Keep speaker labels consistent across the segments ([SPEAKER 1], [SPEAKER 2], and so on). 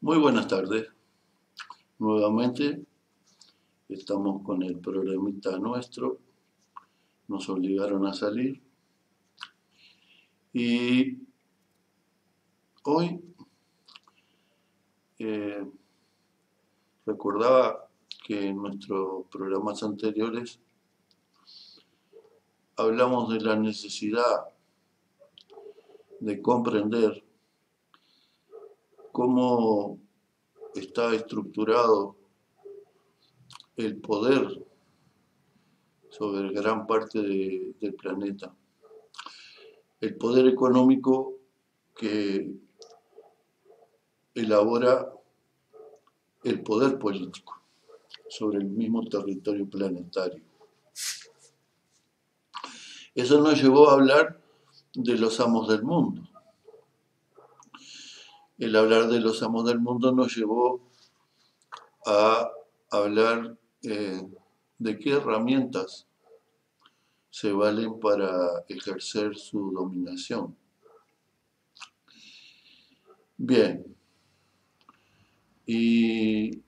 [SPEAKER 1] Muy buenas tardes. Nuevamente estamos con el programita nuestro. Nos obligaron a salir. Y hoy eh, recordaba que en nuestros programas anteriores hablamos de la necesidad de comprender cómo está estructurado el poder sobre gran parte del planeta. El poder económico que elabora el poder político sobre el mismo territorio planetario. Eso nos llevó a hablar de los amos del mundo. El hablar de los amos del mundo nos llevó a hablar de qué herramientas se valen para ejercer su dominación. Bien, y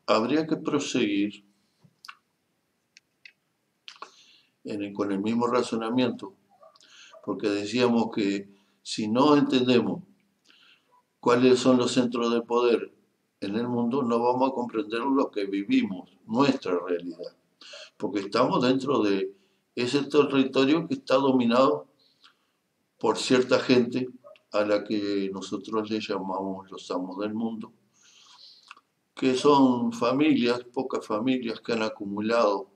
[SPEAKER 1] habría que proseguir con el mismo razonamiento, porque decíamos que si no entendemos cuáles son los centros de poder en el mundo, no vamos a comprender lo que vivimos, nuestra realidad, porque estamos dentro de ese territorio que está dominado por cierta gente a la que nosotros le llamamos los amos del mundo, que son familias, pocas familias que han acumulado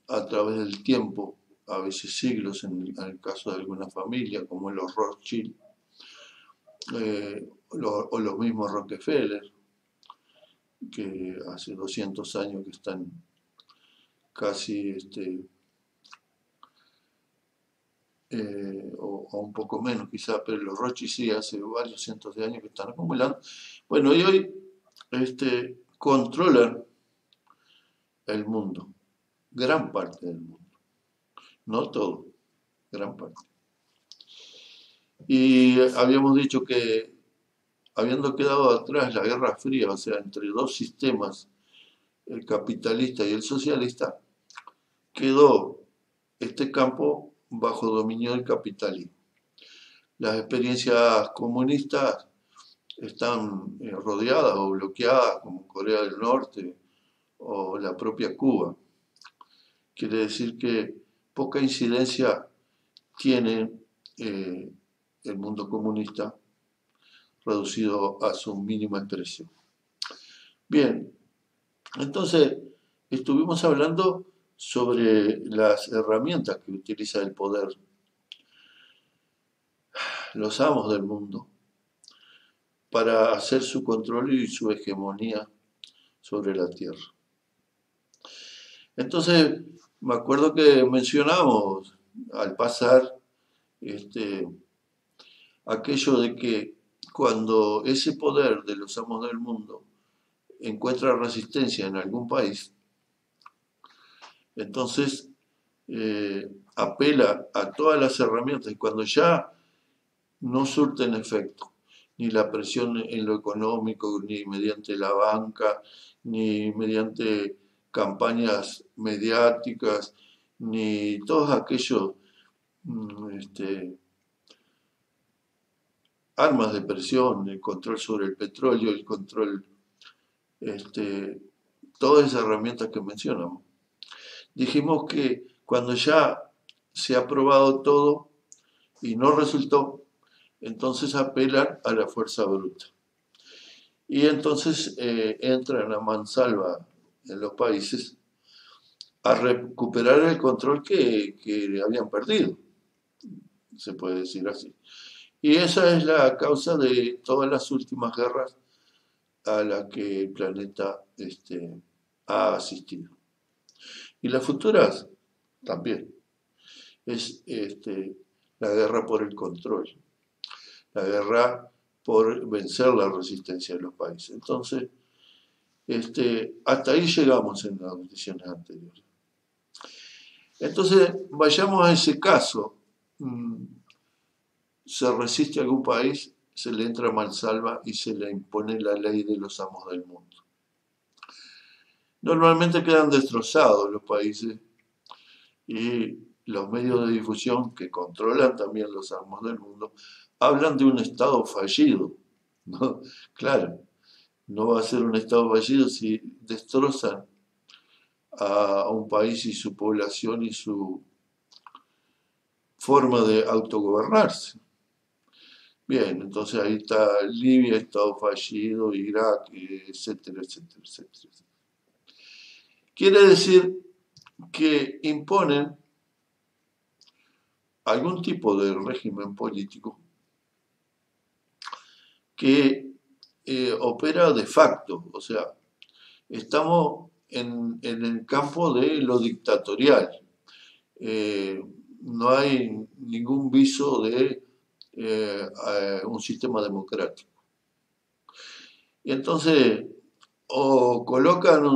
[SPEAKER 1] a través del tiempo, a veces siglos en el caso de alguna familia, como los Rothschild, o los mismos Rockefeller, que hace 200 años que están casi, o un poco menos quizá, pero los Rothschild sí hace varios cientos de años que están acumulando. Bueno, y hoy controlan el mundo, gran parte del mundo, no todo, gran parte. Y habíamos dicho que habiendo quedado atrás la Guerra Fría, o sea, entre dos sistemas, el capitalista y el socialista, quedó este campo bajo dominio del capitalismo. Las experiencias comunistas están rodeadas o bloqueadas, como Corea del Norte o la propia Cuba. Quiere decir que poca incidencia tiene el mundo comunista reducido a su mínima expresión. Bien, entonces estuvimos hablando sobre las herramientas que utiliza el poder, los amos del mundo, para hacer su control y su hegemonía sobre la Tierra. Entonces, me acuerdo que mencionamos al pasar aquello de que cuando ese poder de los amos del mundo encuentra resistencia en algún país, entonces apela a todas las herramientas y cuando ya no surten efecto, ni la presión en lo económico, ni mediante la banca, ni mediante campañas mediáticas, ni todos aquellos armas de presión, el control sobre el petróleo, el control, todas esas herramientas que mencionamos. Dijimos que cuando ya se ha probado todo y no resultó, entonces apelan a la fuerza bruta. Y entonces entran a mansalva en los países a recuperar el control que habían perdido, se puede decir así. Y esa es la causa de todas las últimas guerras a las que el planeta ha asistido. Y las futuras también. Es la guerra por el control, la guerra por vencer la resistencia de los países. Entonces, hasta ahí llegamos en las decisiones anteriores. Entonces, vayamos a ese caso. ¿Se resiste algún país se le entra mansalva y se le impone la ley de los amos del mundo. Normalmente quedan destrozados los países y los medios de difusión que controlan también los amos del mundo hablan de un Estado fallido, ¿no? Claro, no va a ser un Estado fallido si destrozan a un país y su población y su forma de autogobernarse. Bien, entonces ahí está Libia, Estado fallido, Irak, etcétera, etcétera, etcétera. Quiere decir que imponen algún tipo de régimen político que opera de facto, o sea, estamos en el campo de lo dictatorial. No hay ningún viso de un sistema democrático. Y entonces, o colocan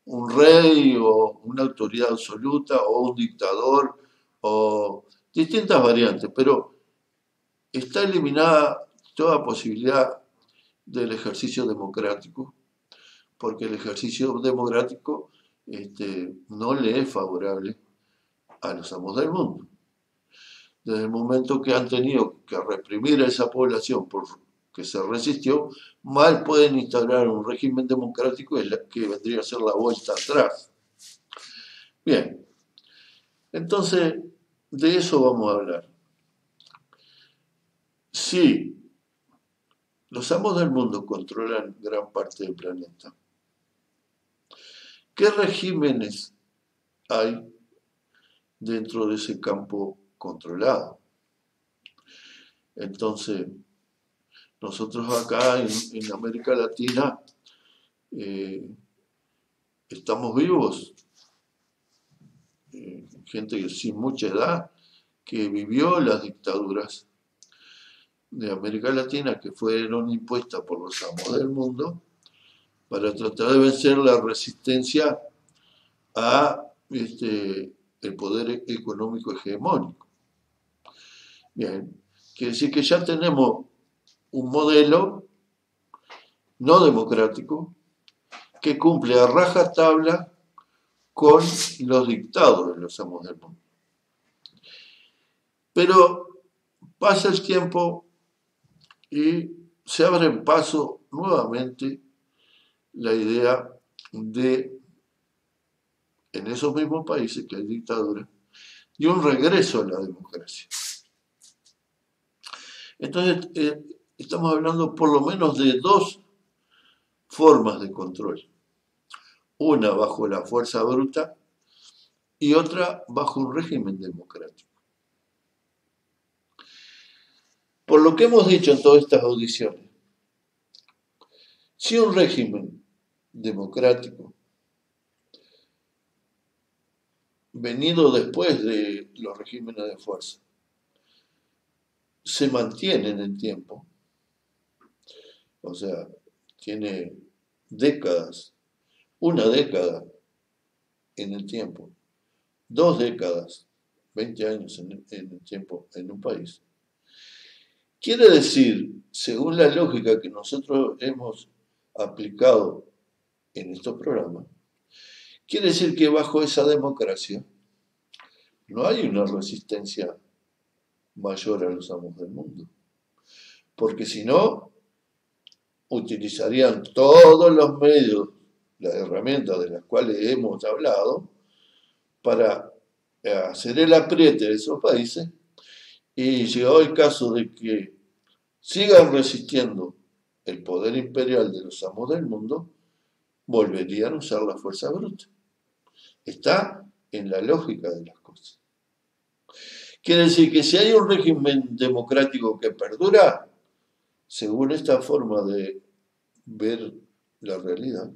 [SPEAKER 1] un rey o una autoridad absoluta o un dictador o distintas variantes, pero está eliminada toda posibilidad del ejercicio democrático, porque el ejercicio democrático no le es favorable a los amos del mundo. Desde el momento que han tenido que reprimir a esa población porque se resistió, mal pueden instaurar un régimen democrático que vendría a ser la vuelta atrás. Bien, entonces de eso vamos a hablar. Si los amos del mundo controlan gran parte del planeta, ¿qué regímenes hay dentro de ese campo controlado? Entonces, nosotros acá en América Latina estamos vivos, gente sin mucha edad que vivió las dictaduras de América Latina que fueron impuestas por los amos del mundo para tratar de vencer la resistencia a el poder económico hegemónico. Bien, quiere decir que ya tenemos un modelo no democrático que cumple a rajatabla con los dictados de los amos del mundo. Pero pasa el tiempo y se abre en paso nuevamente la idea de, en esos mismos países que hay dictadura, y un regreso a la democracia. Entonces, estamos hablando por lo menos de dos formas de control. Una bajo la fuerza bruta y otra bajo un régimen democrático. Por lo que hemos dicho en todas estas audiciones, si un régimen democrático, venido después de los regímenes de fuerza, se mantiene en el tiempo, o sea, tiene décadas, una década en el tiempo, 2 décadas, 20 años en el tiempo en un país, quiere decir, según la lógica que nosotros hemos aplicado en estos programas, quiere decir que bajo esa democracia no hay una resistencia mayor a los amos del mundo. Porque si no, utilizarían todos los medios, las herramientas de las cuales hemos hablado, para hacer el apriete de esos países y llegado el caso de que sigan resistiendo el poder imperial de los amos del mundo, volverían a usar la fuerza bruta. Está en la lógica de las cosas. Quiere decir que si hay un régimen democrático que perdura, según esta forma de ver la realidad,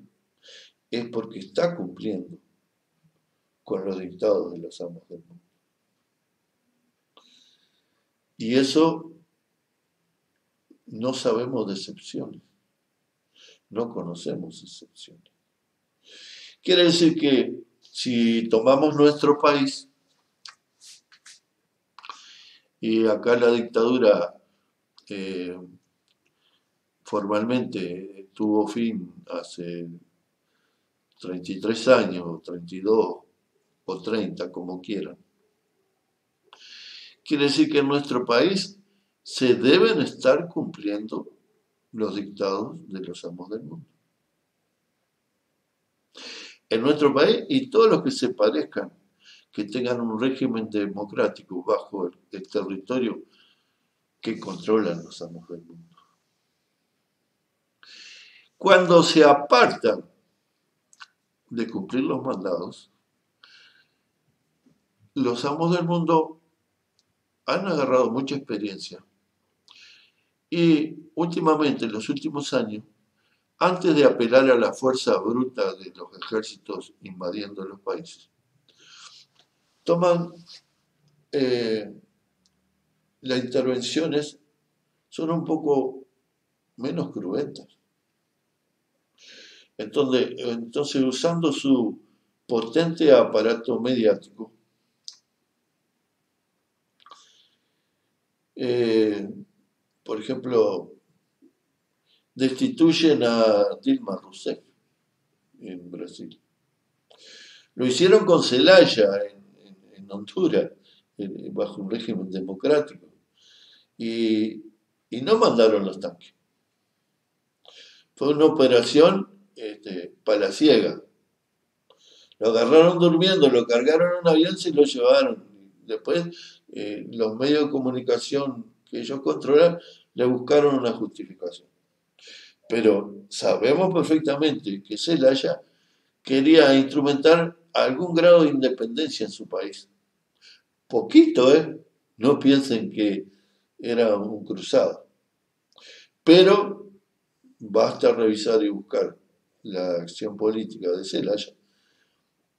[SPEAKER 1] es porque está cumpliendo con los dictados de los amos del mundo. Y eso no sabemos de excepciones, no conocemos excepciones. Quiere decir que si tomamos nuestro país, y acá la dictadura eh, formalmente tuvo fin hace 33 años, o 32 o 30, como quieran. Quiere decir que en nuestro país se deben estar cumpliendo los dictados de los amos del mundo. En nuestro país y todos los que se parezcan, que tengan un régimen democrático bajo el territorio que controlan los amos del mundo. Cuando se apartan de cumplir los mandados, los amos del mundo han agarrado mucha experiencia y últimamente, en los últimos años, antes de apelar a la fuerza bruta de los ejércitos invadiendo los países, toman las intervenciones, son un poco menos cruentas. Entonces, usando su potente aparato mediático, por ejemplo, destituyen a Dilma Rousseff en Brasil. Lo hicieron con Zelaya en Honduras, bajo un régimen democrático. Y no mandaron los tanques. Fue una operación palaciega. Lo agarraron durmiendo, lo cargaron en un avión y lo llevaron. Después, los medios de comunicación que ellos controlan le buscaron una justificación. Pero sabemos perfectamente que Zelaya quería instrumentar algún grado de independencia en su país. Poquito, ¿eh? No piensen que era un cruzado. Pero basta revisar y buscar la acción política de Zelaya,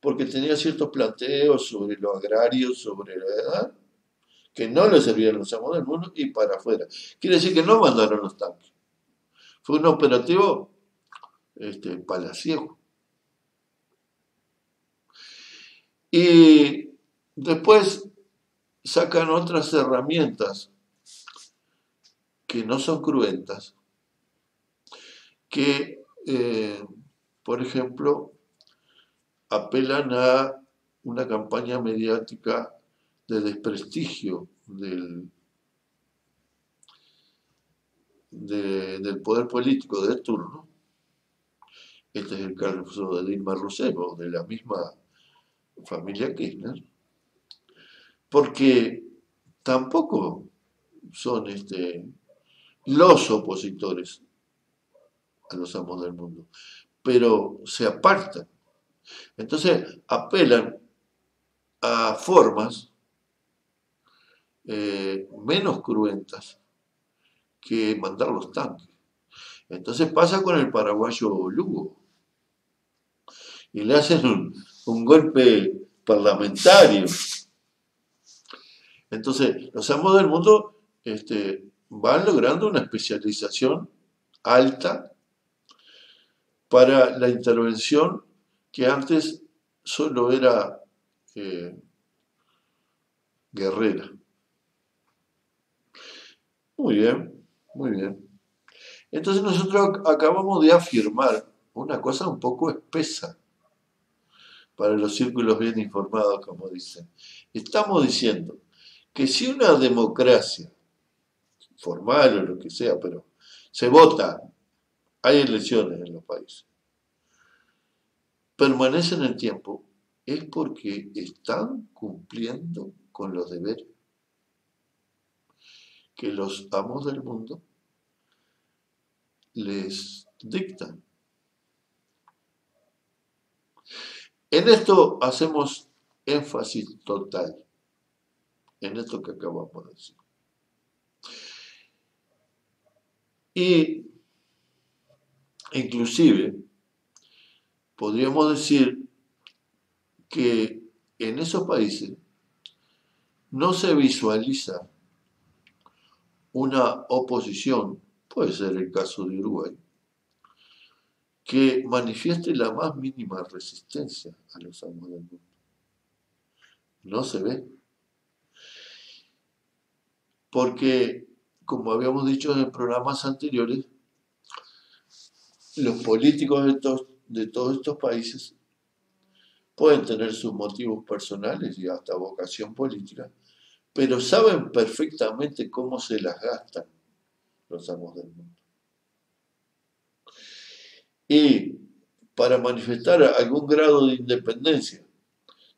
[SPEAKER 1] porque tenía ciertos planteos sobre lo agrario, sobre la edad, que no le servían los amos del mundo y para afuera. Quiere decir que no mandaron los tanques. Fue un operativo palaciego. Y después sacan otras herramientas que no son cruentas, que, por ejemplo, apelan a una campaña mediática de desprestigio del poder político de turno. Este es el caso de Dilma Rousseff, o de la misma familia Kirchner, porque tampoco son los opositores a los amos del mundo, pero se apartan. Entonces apelan a formas menos cruentas que mandar los tanques. Entonces pasa con el paraguayo Lugo y le hacen un golpe parlamentario. Entonces los amos del mundo van logrando una especialización alta para la intervención que antes solo era guerrera. Muy bien, muy bien. Entonces nosotros acabamos de afirmar una cosa un poco espesa para los círculos bien informados, como dicen. Estamos diciendo que si una democracia, formal o lo que sea, pero se vota, hay elecciones en los países, permanece en el tiempo, es porque están cumpliendo con los deberes que los amos del mundo les dictan. En esto hacemos énfasis total, en esto que acabamos de decir. Y inclusive podríamos decir que en esos países no se visualiza una oposición, puede ser el caso de Uruguay, que manifieste la más mínima resistencia a los amos del mundo. No se ve. Porque como habíamos dicho en programas anteriores, los políticos de todos estos países pueden tener sus motivos personales y hasta vocación política, pero saben perfectamente cómo se las gastan los amos del mundo. Y para manifestar algún grado de independencia,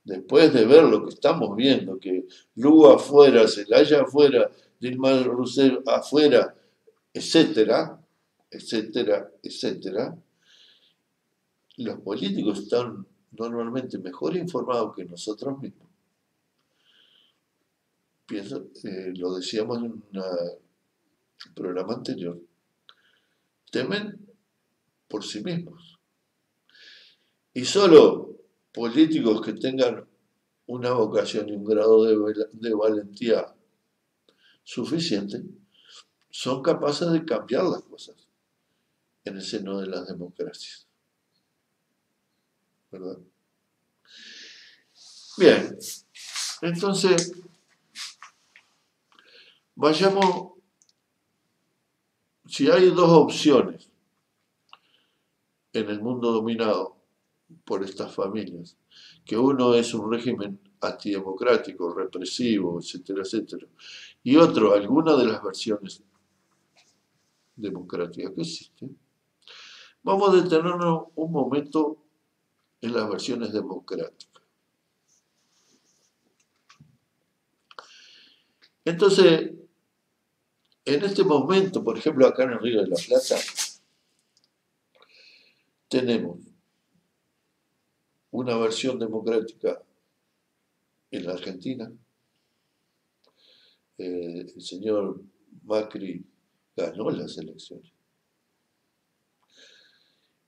[SPEAKER 1] después de ver lo que estamos viendo, que Lugo afuera, Zelaya afuera, Dilma Rousseff afuera, etcétera, etcétera, etcétera, los políticos están normalmente mejor informados que nosotros mismos. Pienso, lo decíamos en un programa anterior, temen por sí mismos. Y solo políticos que tengan una vocación y un grado de valentía suficiente son capaces de cambiar las cosas en el seno de las democracias. ¿Verdad? Bien, entonces vayamos, si hay dos opciones en el mundo dominado por estas familias, que uno es un régimen antidemocrático, represivo, etcétera, etcétera, y otro, alguna de las versiones democráticas que existen, vamos a detenernos un momento en las versiones democráticas. Entonces, en este momento, por ejemplo, acá en el Río de la Plata, tenemos una versión democrática en la Argentina. El señor Macri ganó las elecciones.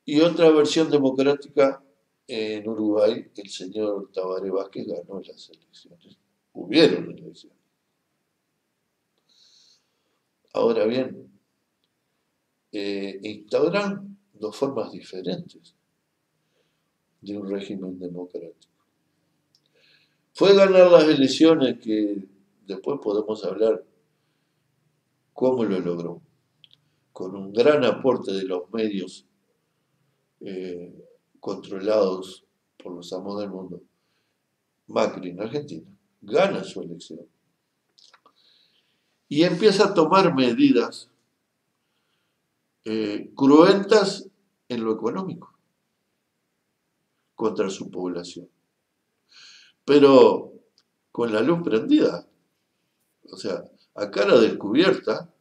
[SPEAKER 1] Y otra versión democrática en Uruguay, el señor Tabaré Vázquez ganó las elecciones. Hubieron elecciones. Ahora bien, instauran dos formas diferentes de un régimen democrático. Fue ganar las elecciones, que después podemos hablar cómo lo logró, con un gran aporte de los medios controlados por los amos del mundo. Macri en Argentina gana su elección y empieza a tomar medidas cruentas en lo económico contra su población, pero con la luz prendida, o sea, a cara descubierta,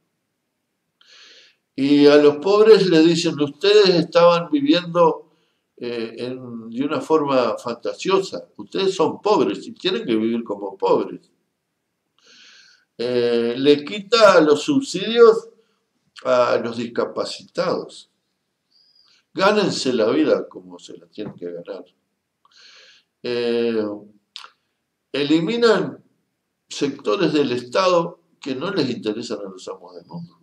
[SPEAKER 1] y a los pobres les dicen: ustedes estaban viviendo de una forma fantasiosa, ustedes son pobres y tienen que vivir como pobres. Le quita los subsidios a los discapacitados. Gánense la vida como se la tienen que ganar. Eliminan sectores del Estado que no les interesan a los amos del mundo.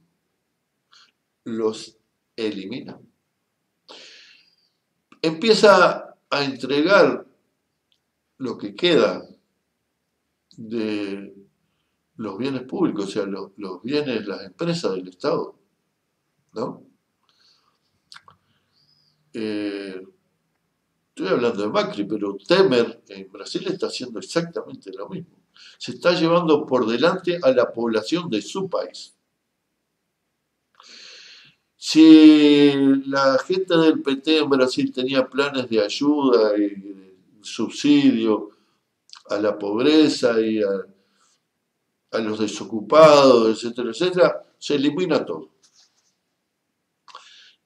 [SPEAKER 1] Los eliminan. Empieza a entregar lo que queda de los bienes públicos, o sea, los bienes, las empresas del Estado, ¿no? Estoy hablando de Macri, pero Temer en Brasil está haciendo exactamente lo mismo. Se está llevando por delante a la población de su país. Si la gente del PT en Brasil tenía planes de ayuda y de subsidio a la pobreza y a los desocupados, etcétera, etcétera, se elimina todo.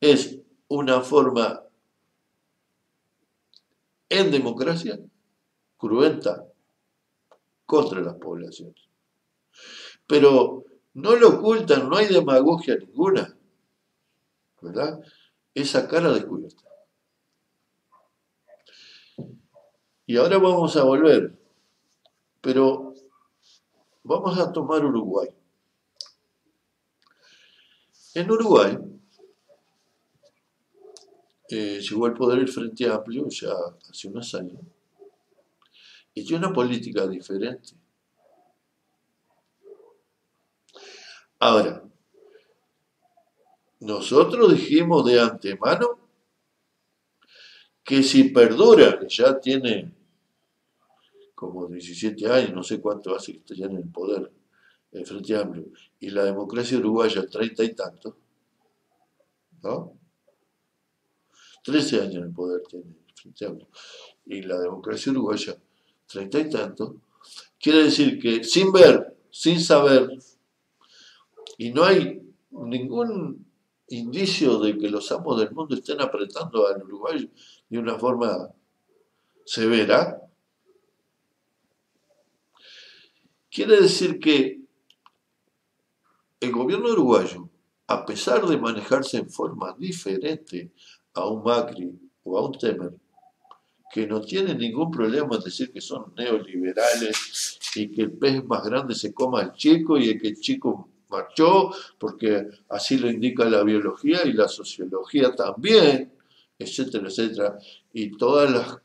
[SPEAKER 1] Es una forma en democracia cruenta contra las poblaciones. Pero no lo ocultan, no hay demagogia ninguna, ¿verdad? Esa cara descubierta. Y ahora vamos a volver, pero vamos a tomar Uruguay. En Uruguay llegó al poder el Frente Amplio ya hace unos años y tiene una política diferente. Ahora, nosotros dijimos de antemano que si perdura, que ya tiene como 17 años, no sé cuánto hace que está ya en el poder el Frente Amplio, y la democracia uruguaya 30 y tanto, ¿no? 13 años en el poder tiene el Frente Amplio, y la democracia uruguaya 30 y tanto, quiere decir que sin ver, sin saber, y no hay ningún indicio de que los amos del mundo estén apretando al Uruguay de una forma severa, quiere decir que el gobierno uruguayo, a pesar de manejarse en forma diferente a un Macri o a un Temer, que no tiene ningún problema en decir que son neoliberales y que el pez más grande se coma al chico y que el chico marchó porque así lo indica la biología y la sociología también, etcétera, etcétera, y todas las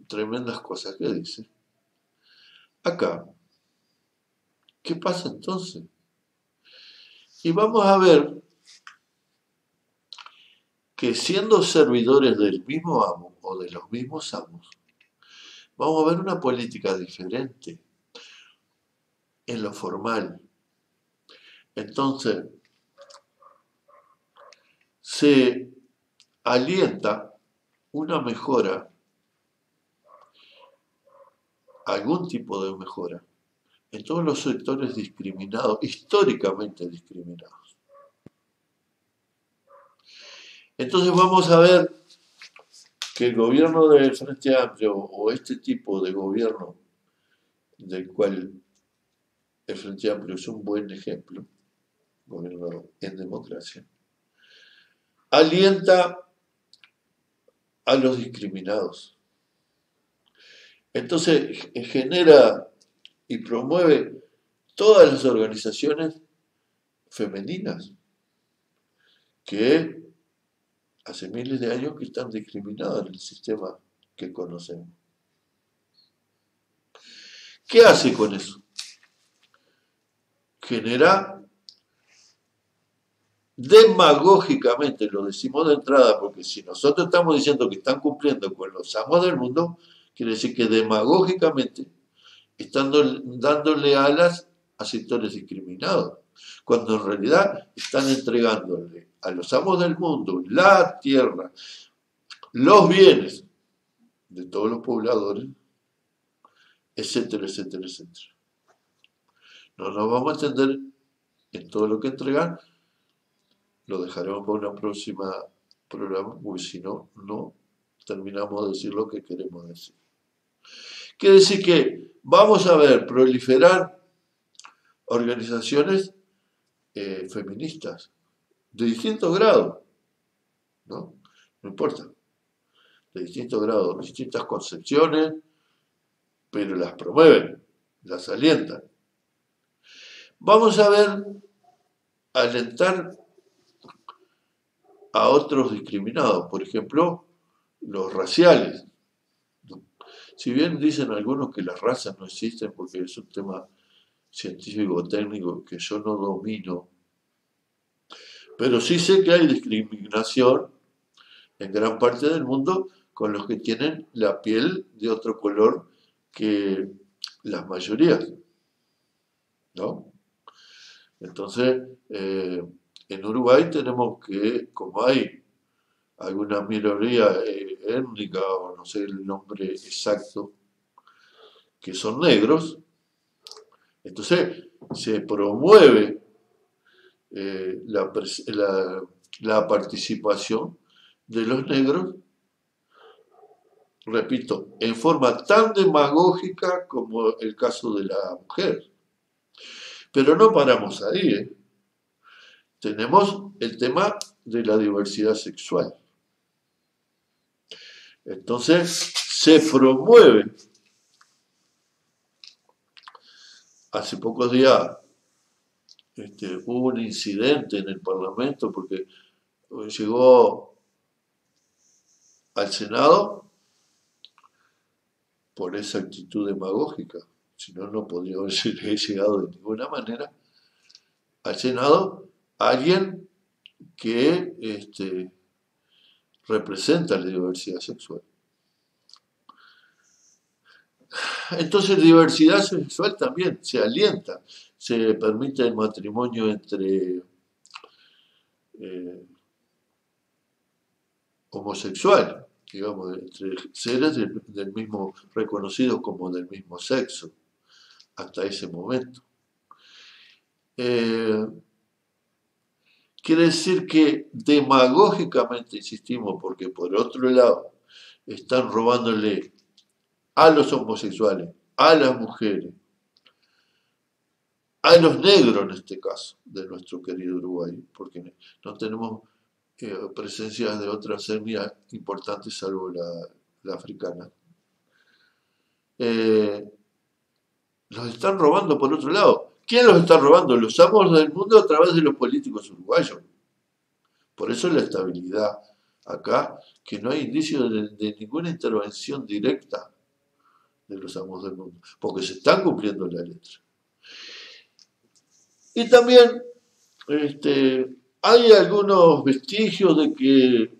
[SPEAKER 1] tremendas cosas que dice. Acá, ¿qué pasa entonces? Y vamos a ver que siendo servidores del mismo amo o de los mismos amos, vamos a ver una política diferente en lo formal. Entonces, se alienta una mejora, algún tipo de mejora, en todos los sectores discriminados, históricamente discriminados. Entonces vamos a ver que el gobierno del Frente Amplio o este tipo de gobierno del cual el Frente Amplio es un buen ejemplo, gobierno en democracia, alienta a los discriminados. Entonces genera y promueve todas las organizaciones femeninas que hace miles de años que están discriminadas en el sistema que conocemos. ¿Qué hace con eso? Genera demagógicamente, lo decimos de entrada, porque si nosotros estamos diciendo que están cumpliendo con los amos del mundo, quiere decir que demagógicamente están dándole alas a sectores discriminados, cuando en realidad están entregándole a los amos del mundo la tierra, los bienes de todos los pobladores, etcétera, etcétera, etcétera. No nos vamos a entender en todo lo que entregan, lo dejaremos para una próxima programa, porque si no, no terminamos de decir lo que queremos decir. Quiere decir que vamos a ver proliferar organizaciones feministas de distintos grados, ¿no? No importa, de distintos grados, de distintas concepciones, pero las promueven, las alientan. Vamos a ver alentar a otros discriminados, por ejemplo, los raciales. Si bien dicen algunos que las razas no existen porque es un tema científico técnico que yo no domino, pero sí sé que hay discriminación en gran parte del mundo con los que tienen la piel de otro color que las mayorías, ¿no? Entonces, en Uruguay tenemos que, como hay alguna minoría étnica, o no sé el nombre exacto, que son negros, entonces se promueve la participación de los negros, repito, en forma tan demagógica como el caso de la mujer. Pero no paramos ahí, ¿eh? Tenemos el tema de la diversidad sexual. Entonces, se promueve. Hace pocos días hubo un incidente en el Parlamento porque llegó al Senado por esa actitud demagógica. si no, no podría haber llegado de ninguna manera al Senado alguien que representa la diversidad sexual. Entonces, diversidad sexual también se alienta, se permite el matrimonio entre eh, homosexual, digamos, entre seres del mismo, reconocidos como del mismo sexo, hasta ese momento. Eh, Quiere decir que demagógicamente, insistimos, porque por otro lado están robándole a los homosexuales, a las mujeres, a los negros en este caso, de nuestro querido Uruguay, porque no tenemos presencia de otras etnias importantes salvo la africana. Eh, los están robando por otro lado. ¿Quién los está robando? Los amos del mundo a través de los políticos uruguayos. Por eso la estabilidad acá, que no hay indicio de ninguna intervención directa de los amos del mundo, porque se están cumpliendo la letra. Y también hay algunos vestigios de que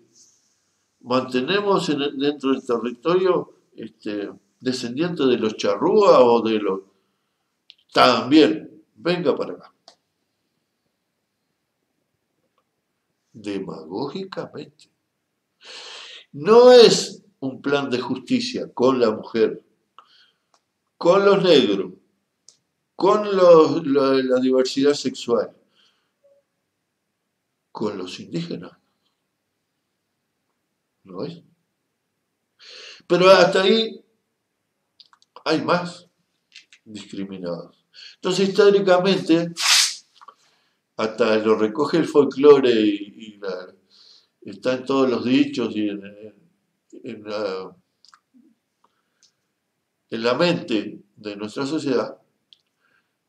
[SPEAKER 1] mantenemos dentro del territorio descendientes de los charrúas o de los... También, venga para acá. Demagógicamente. No es un plan de justicia con la mujer, con los negros, con la diversidad sexual, con los indígenas. ¿No es? Pero hasta ahí hay más discriminados. Entonces, históricamente, hasta lo recoge el folclore está en todos los dichos y en la mente de nuestra sociedad,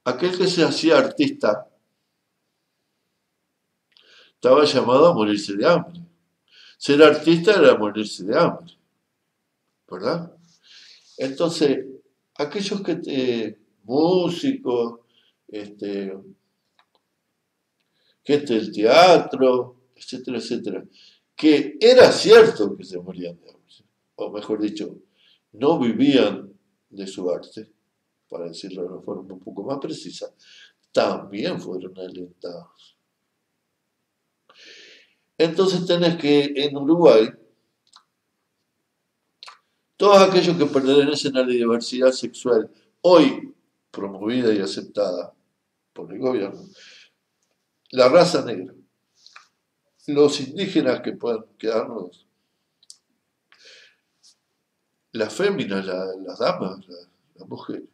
[SPEAKER 1] aquel que se hacía artista estaba llamado a morirse de hambre. Ser artista era morirse de hambre, ¿verdad? Entonces, aquellos músicos, gente del teatro, etcétera, etcétera, que era cierto que se morían de hambre, o mejor dicho, no vivían de su arte, para decirlo de una forma un poco más precisa, también fueron alentados. Entonces tenés que en Uruguay, todos aquellos que pertenecen a la diversidad sexual, hoy promovida y aceptada por el gobierno, la raza negra, los indígenas que puedan quedarnos, las féminas, las damas, las mujeres,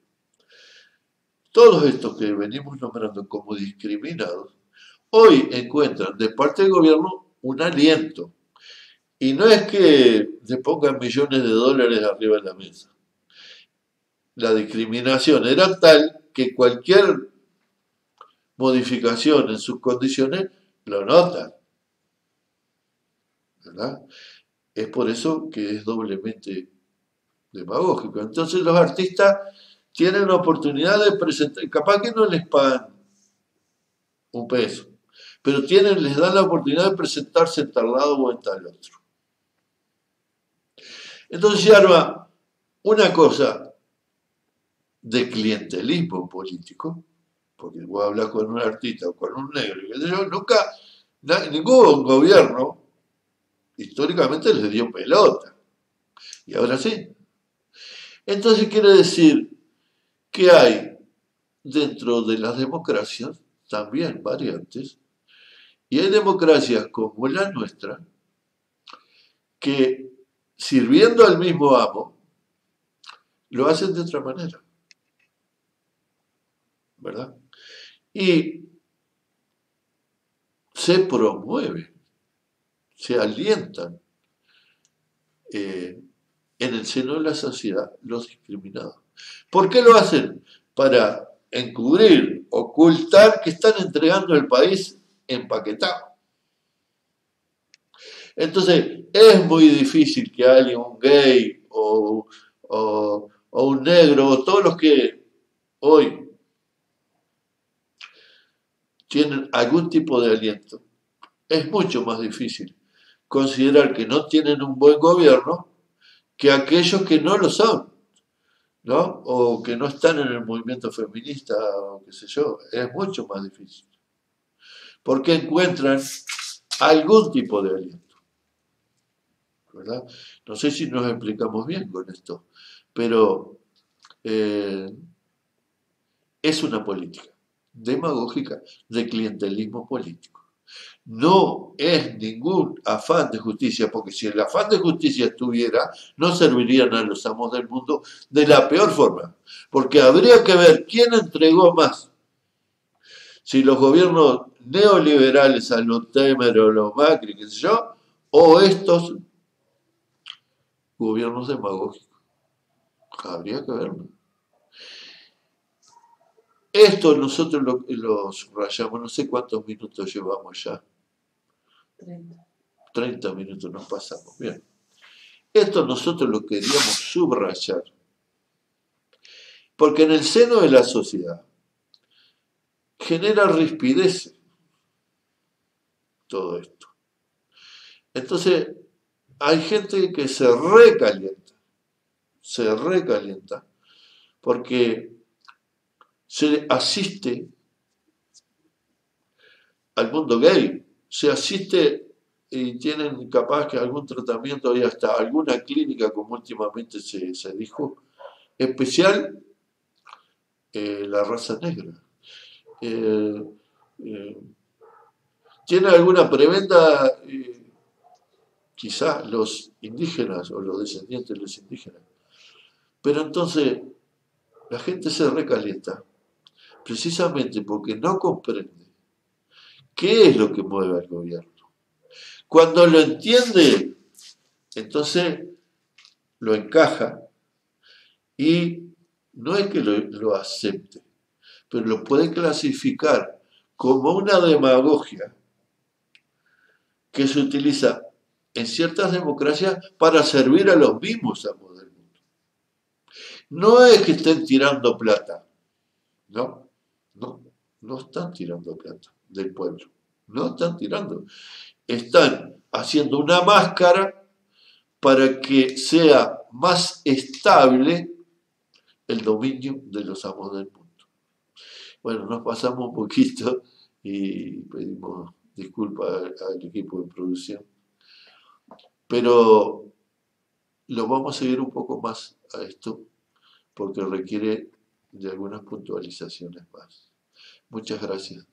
[SPEAKER 1] todos estos que venimos nombrando como discriminados, hoy encuentran de parte del gobierno un aliento. Y no es que le pongan millones de dólares arriba de la mesa. La discriminación era tal que cualquier modificación en sus condiciones lo notan, ¿verdad? Es por eso que es doblemente demagógico. Entonces los artistas tienen la oportunidad de presentar, capaz que no les pagan un peso, pero les dan la oportunidad de presentarse en tal lado o en tal otro. Entonces se arma una cosa de clientelismo político, porque vos hablas con un artista o con un negro, ningún gobierno históricamente les dio pelota, y ahora sí. Entonces quiere decir que hay dentro de las democracias también variantes, y hay democracias como la nuestra que, sirviendo al mismo amo, lo hacen de otra manera, ¿verdad? Y se promueven, se alientan en el seno de la sociedad los discriminados. ¿Por qué lo hacen? Para encubrir, ocultar que están entregando el país empaquetado. Entonces, es muy difícil que alguien, un gay o un negro, o todos los que hoy tienen algún tipo de aliento, es mucho más difícil considerar que no tienen un buen gobierno que aquellos que no lo son, ¿no? O que no están en el movimiento feminista, o qué sé yo, es mucho más difícil. Porque encuentran algún tipo de aliento, ¿verdad? No sé si nos explicamos bien con esto, pero eh, es una política demagógica de clientelismo político. No es ningún afán de justicia, porque si el afán de justicia estuviera, no servirían a los amos del mundo de la peor forma, porque habría que ver quién entregó más. Si los gobiernos neoliberales, a los Temer o los Macri, qué sé yo, o estos gobiernos demagógicos. Habría que verlo. Esto nosotros lo subrayamos, no sé cuántos minutos llevamos ya.
[SPEAKER 2] 30.
[SPEAKER 1] 30 minutos nos pasamos. Bien. Esto nosotros lo queríamos subrayar. Porque en el seno de la sociedad genera rispidez todo esto. Entonces, hay gente que se recalienta, porque se asiste al mundo gay, se asiste y tienen capaz que algún tratamiento y hasta alguna clínica, como últimamente se dijo, especial la raza negra. Eh, eh, ¿Tiene alguna preventa? Quizá los indígenas o los descendientes de los indígenas. Pero entonces la gente se recalienta precisamente porque no comprende qué es lo que mueve al gobierno. Cuando lo entiende, entonces lo encaja y no es que lo acepte, pero lo puede clasificar como una demagogia que se utiliza en ciertas democracias para servir a los mismos amos del mundo. No es que estén tirando plata, no, no, no están tirando plata del pueblo, no están tirando. Están haciendo una máscara para que sea más estable el dominio de los amos del mundo. Bueno, nos pasamos un poquito y pedimos disculpas al equipo de producción, pero lo vamos a seguir un poco más a esto porque requiere de algunas puntualizaciones más. Muchas gracias.